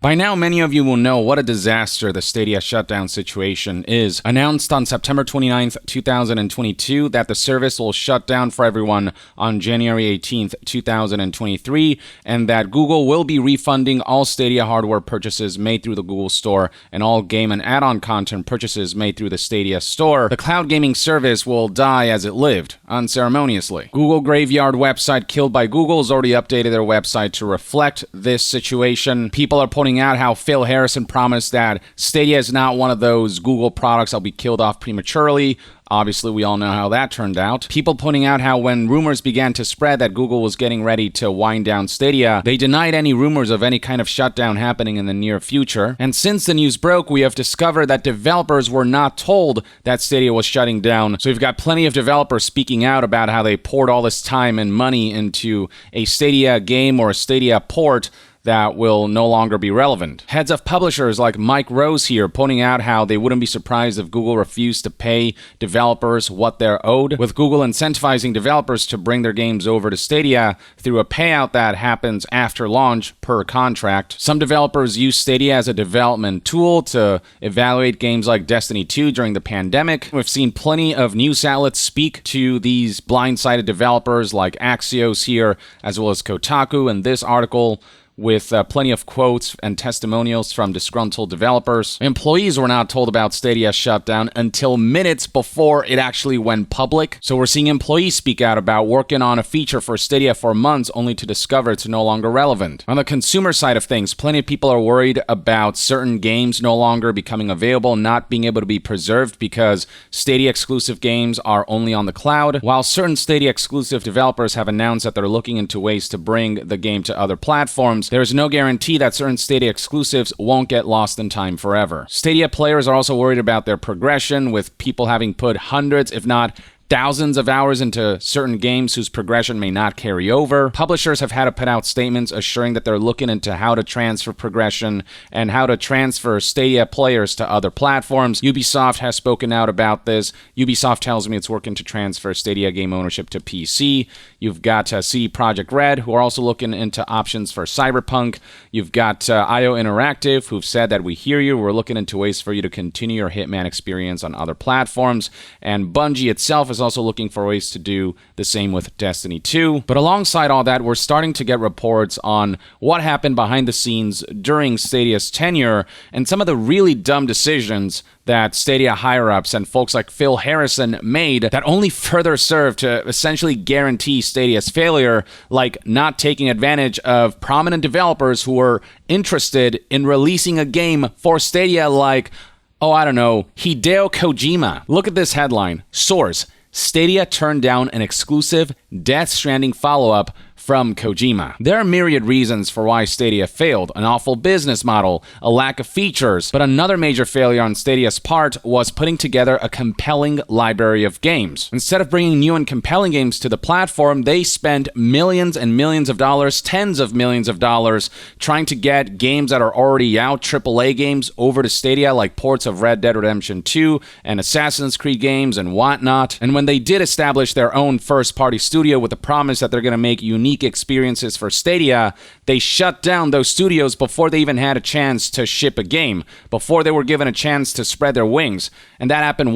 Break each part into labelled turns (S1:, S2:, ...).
S1: By now, many of you will know what a disaster the Stadia shutdown situation is. Announced on September 29th, 2022 that the service will shut down for everyone on January 18th, 2023, and that Google will be refunding all Stadia hardware purchases made through the Google Store and all game and add-on content purchases made through the Stadia Store. The cloud gaming service will die as it lived, unceremoniously. Google Graveyard website Killed by Google has already updated their website to reflect this situation. People are pointing out how Phil Harrison promised that Stadia is not one of those Google products that'll be killed off prematurely. Obviously, we all know how that turned out. People pointing out how when rumors began to spread that Google was getting ready to wind down Stadia, they denied any rumors of any kind of shutdown happening in the near future. And since the news broke, we have discovered that developers were not told that Stadia was shutting down. So we've got plenty of developers speaking out about how they poured all this time and money into a Stadia game or a Stadia port that will no longer be relevant. Heads of publishers like Mike Rose here pointing out how they wouldn't be surprised if Google refused to pay developers what they're owed, with Google incentivizing developers to bring their games over to Stadia through a payout that happens after launch per contract. Some developers use Stadia as a development tool to evaluate games like Destiny 2 during the pandemic. We've seen plenty of news outlets speak to these blindsided developers like Axios here, as well as Kotaku in this article, with plenty of quotes and testimonials from disgruntled developers. Employees were not told about Stadia's shutdown until minutes before it actually went public. So we're seeing employees speak out about working on a feature for Stadia for months only to discover it's no longer relevant. On the consumer side of things, plenty of people are worried about certain games no longer becoming available, not being able to be preserved because Stadia exclusive games are only on the cloud, while certain Stadia exclusive developers have announced that they're looking into ways to bring the game to other platforms. There is no guarantee that certain Stadia exclusives won't get lost in time forever. Stadia players are also worried about their progression, with people having put hundreds, if not thousands of hours into certain games whose progression may not carry over. Publishers have had to put out statements assuring that they're looking into how to transfer progression and how to transfer Stadia players to other platforms. Ubisoft has spoken out about this. Ubisoft tells me it's working to transfer Stadia game ownership to PC. You've got CD Projekt Red, who are also looking into options for Cyberpunk. You've got IO Interactive, who've said that we hear you. We're looking into ways for you to continue your Hitman experience on other platforms. And Bungie itself is also looking for ways to do the same with Destiny 2. But alongside all that, we're starting to get reports on what happened behind the scenes during Stadia's tenure and some of the really dumb decisions that Stadia higher-ups and folks like Phil Harrison made that only further serve to essentially guarantee Stadia's failure, like not taking advantage of prominent developers who were interested in releasing a game for Stadia like, Hideo Kojima. Look at this headline. Source: Stadia turned down an exclusive Death Stranding follow-up from Kojima. There are myriad reasons for why Stadia failed: an awful business model, a lack of features, but another major failure on Stadia's part was putting together a compelling library of games. Instead of bringing new and compelling games to the platform, they spent millions and millions of dollars, tens of millions of dollars, trying to get games that are already out, AAA games, over to Stadia, like ports of Red Dead Redemption 2 and Assassin's Creed games and whatnot. And when they did establish their own first-party studio with the promise that they're going to make unique experiences for Stadia, they shut down those studios before they even had a chance to ship a game, before they were given a chance to spread their wings. And that happened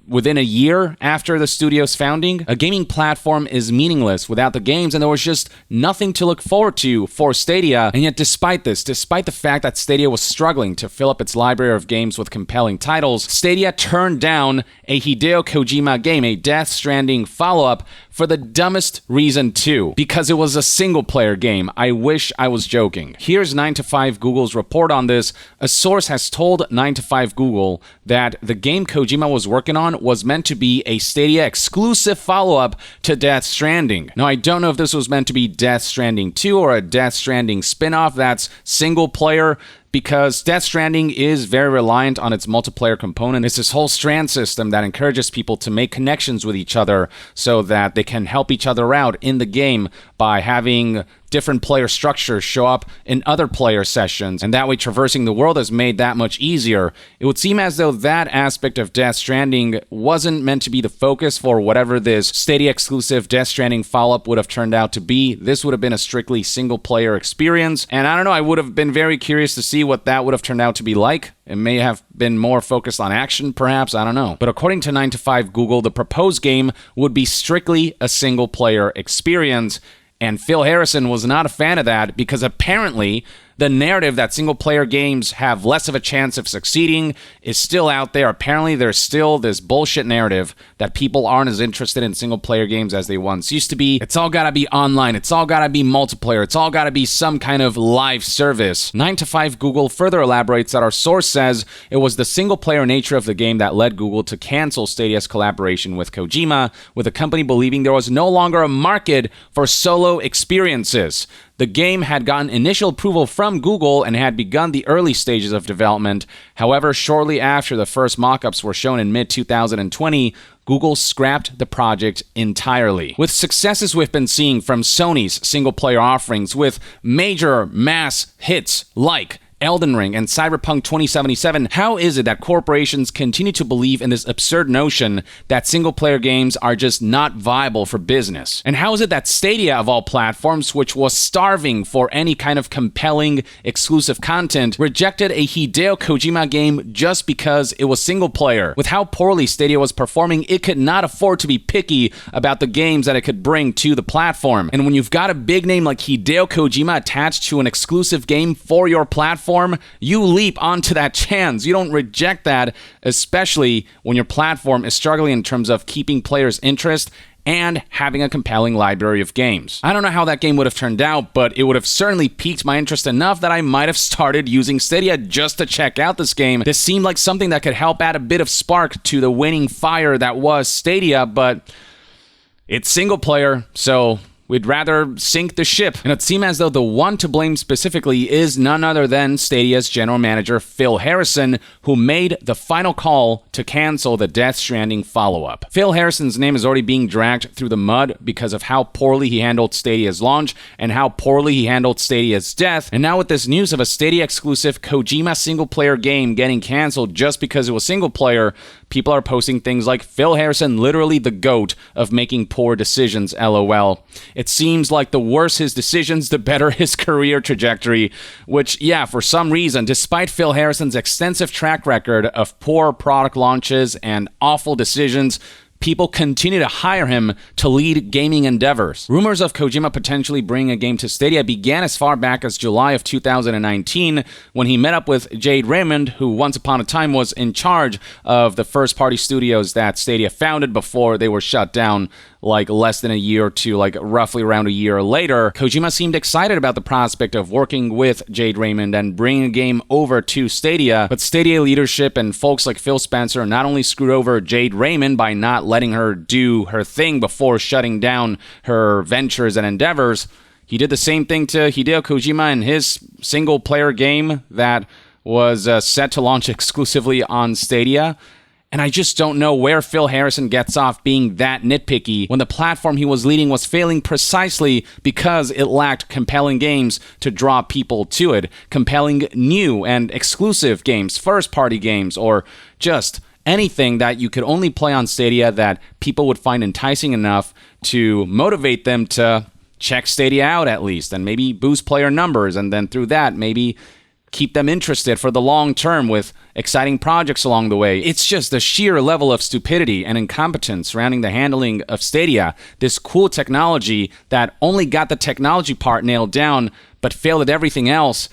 S1: within a year after the studio's founding? A gaming platform is meaningless without the games, and there was just nothing to look forward to for Stadia. And yet despite the fact that Stadia was struggling to fill up its library of games with compelling titles, Stadia turned down a Hideo Kojima game, a Death Stranding follow-up, for the dumbest reason too, because it was a single-player game. I wish I was joking. Here's 9to5 Google's report on this. A source has told 9to5 Google that the game Kojima was working on was meant to be a Stadia exclusive follow-up to Death Stranding. Now, I don't know if this was meant to be Death Stranding 2 or a Death Stranding spin-off that's single-player, because Death Stranding is very reliant on its multiplayer component. It's this whole strand system that encourages people to make connections with each other so that they can help each other out in the game by having different player structures show up in other player sessions, and that way traversing the world is made that much easier. It would seem as though that aspect of Death Stranding wasn't meant to be the focus for whatever this Stadia exclusive Death Stranding follow-up would have turned out to be. This would have been a strictly single-player experience, and I don't know, I would have been very curious to see what that would have turned out to be like. It may have been more focused on action, perhaps, I don't know. But according to 9to5 Google, the proposed game would be strictly a single-player experience, and Phil Harrison was not a fan of that because apparently the narrative that single-player games have less of a chance of succeeding is still out there. Apparently, there's still this bullshit narrative that people aren't as interested in single-player games as they once used to be. It's all gotta be online. It's all gotta be multiplayer. It's all gotta be some kind of live service. 9to5 Google further elaborates that our source says it was the single-player nature of the game that led Google to cancel Stadia's collaboration with Kojima, with the company believing there was no longer a market for solo experiences. The game had gotten initial approval from Google and had begun the early stages of development. However, shortly after the first mock-ups were shown in mid-2020, Google scrapped the project entirely. With successes we've been seeing from Sony's single-player offerings with major mass hits like Elden Ring and Cyberpunk 2077, how is it that corporations continue to believe in this absurd notion that single-player games are just not viable for business? And how is it that Stadia, of all platforms, which was starving for any kind of compelling exclusive content, rejected a Hideo Kojima game just because it was single-player? With how poorly Stadia was performing, it could not afford to be picky about the games that it could bring to the platform. And when you've got a big name like Hideo Kojima attached to an exclusive game for your platform, you leap onto that chance. You don't reject that, especially when your platform is struggling in terms of keeping players' interest and having a compelling library of games. I don't know how that game would have turned out, but it would have certainly piqued my interest enough that I might have started using Stadia just to check out this game. This seemed like something that could help add a bit of spark to the winning fire that was Stadia, but it's single player, so we'd rather sink the ship. And it seemed as though the one to blame specifically is none other than Stadia's general manager, Phil Harrison, who made the final call to cancel the Death Stranding follow-up. Phil Harrison's name is already being dragged through the mud because of how poorly he handled Stadia's launch and how poorly he handled Stadia's death. And now with this news of a Stadia-exclusive Kojima single-player game getting canceled just because it was single-player, people are posting things like, Phil Harrison, literally the GOAT of making poor decisions, LOL. It seems like the worse his decisions, the better his career trajectory, which, yeah, for some reason, despite Phil Harrison's extensive track record of poor product launches and awful decisions, people continue to hire him to lead gaming endeavors. Rumors of Kojima potentially bringing a game to Stadia began as far back as July of 2019 when he met up with Jade Raymond, who once upon a time was in charge of the first-party studios that Stadia founded before they were shut down like less than a year to like roughly around a year later. Kojima seemed excited about the prospect of working with Jade Raymond and bringing a game over to Stadia, but Stadia leadership and folks like Phil Spencer not only screwed over Jade Raymond by not letting her do her thing before shutting down her ventures and endeavors, he did the same thing to Hideo Kojima in his single-player game that was set to launch exclusively on Stadia. And I just don't know where Phil Harrison gets off being that nitpicky when the platform he was leading was failing precisely because it lacked compelling games to draw people to it. Compelling new and exclusive games, first-party games, or just anything that you could only play on Stadia that people would find enticing enough to motivate them to check Stadia out at least, and maybe boost player numbers, and then through that, maybe keep them interested for the long term with exciting projects along the way. It's just the sheer level of stupidity and incompetence surrounding the handling of Stadia, this cool technology that only got the technology part nailed down but failed at everything else,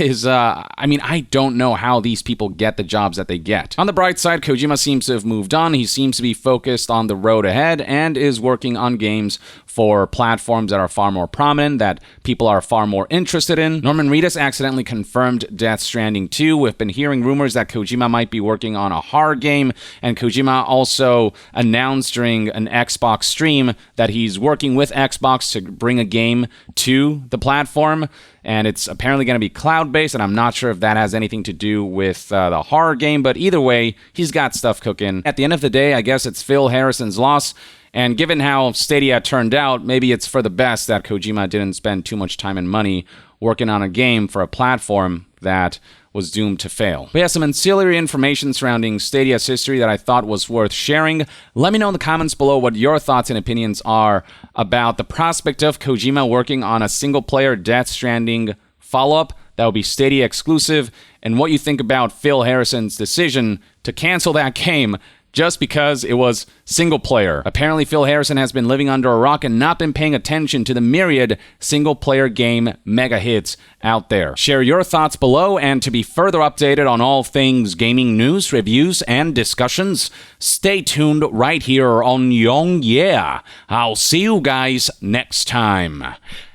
S1: is, I don't know how these people get the jobs that they get. On the bright side, Kojima seems to have moved on. He seems to be focused on the road ahead and is working on games for platforms that are far more prominent, that people are far more interested in. Norman Reedus accidentally confirmed Death Stranding 2. We've been hearing rumors that Kojima might be working on a horror game, and Kojima also announced during an Xbox stream that he's working with Xbox to bring a game to the platform. and it's apparently going to be cloud-based, and I'm not sure if that has anything to do with the horror game, but either way, he's got stuff cooking. At the end of the day, I guess it's Phil Harrison's loss, and given how Stadia turned out, maybe it's for the best that Kojima didn't spend too much time and money working on a game for a platform that was doomed to fail. We have some ancillary information surrounding Stadia's history that I thought was worth sharing. Let me know in the comments below what your thoughts and opinions are about the prospect of Kojima working on a single-player Death Stranding follow-up that will be Stadia exclusive, and what you think about Phil Harrison's decision to cancel that game just because it was single-player. Apparently, Phil Harrison has been living under a rock and not been paying attention to the myriad single-player game mega hits out there. Share your thoughts below, and to be further updated on all things gaming news, reviews, and discussions, stay tuned right here on Young Yeah. I'll see you guys next time.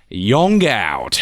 S1: Young out.